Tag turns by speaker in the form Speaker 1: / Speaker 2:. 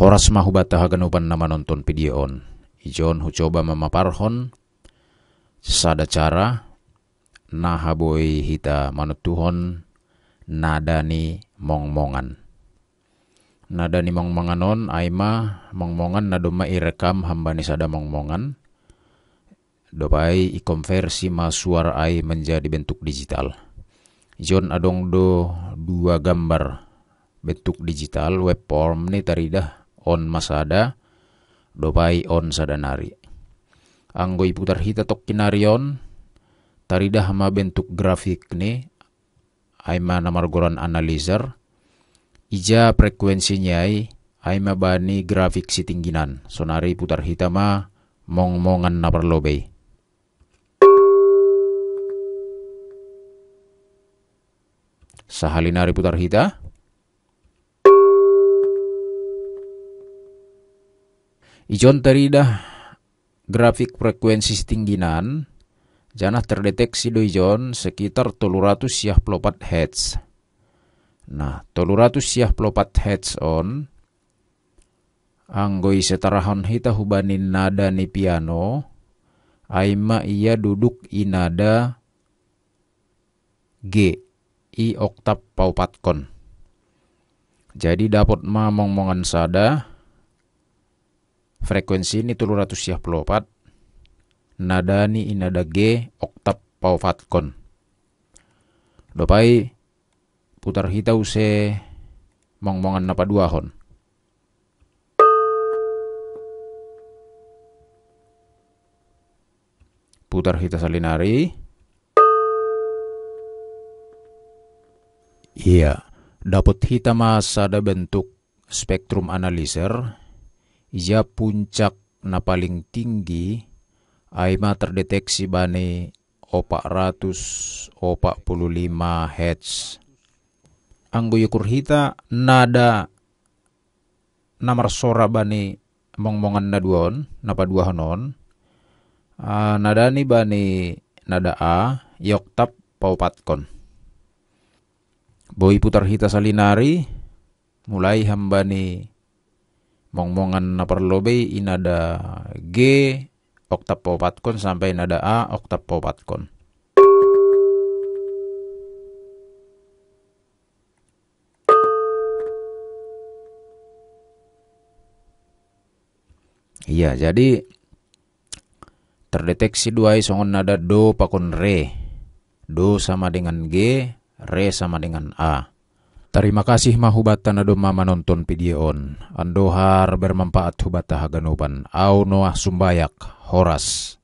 Speaker 1: Horas mahubata haganupan na manonton videon. Ijon hucoba mamaparhon sada cara nahaboy hita manutuhon nada ni mongmongan. Nada ni mongmonganon ay mongmongan na duma irekam hamba ni sada mongmongan. Dopay ikonversi suara ay menjadi bentuk digital. Ijon adong dua gambar bentuk digital webform ni taridah on masada dopay on sadanari. Anggo iputar hita tok kinarion taridah ma bentuk grafik ni ay namargoran analyzer. Ija frekuensinya ay mabani grafik sitingginan. Sonari putar hita mongmongan na parlobay. Sahalinari putar hita ijon taridah grafik frekuensi tingginan janah terdeteksi do ijon sekitar 364 Hz. Nah, 364 Hz on anggoi setarahon hita hubanin nada ni piano aima ia duduk inada G i oktav paupatkon. Jadi dapat mongmongan sada frekuensi ini 364 nada ni inada G oktav paupatkon. Dopai putar hita use mongmongan napa duahon. Putar hita salinari. Iya, dapat hita sada bentuk spektrum analyzer. Ija puncak na paling tinggi ay terdeteksi bani 445 Hz. Anggo yukur hita nada namar sora bani mongmongan na duon napa duahonon. Nada ni bani nada A yoktav paupatkon. Boy putar hita salinari mulai hamba ni mongmongan na parlobay inada G oktav paupatkon sampai nada A oktav paupatkon. Iya, jadi terdeteksi dua songon nada do pakon re. Do sama dengan G, re sama dengan A. Terima kasih mahubatan ado menonton videon. Andohar bermanfaat hubata haganupan. Au Noah Sumbayak, Horas.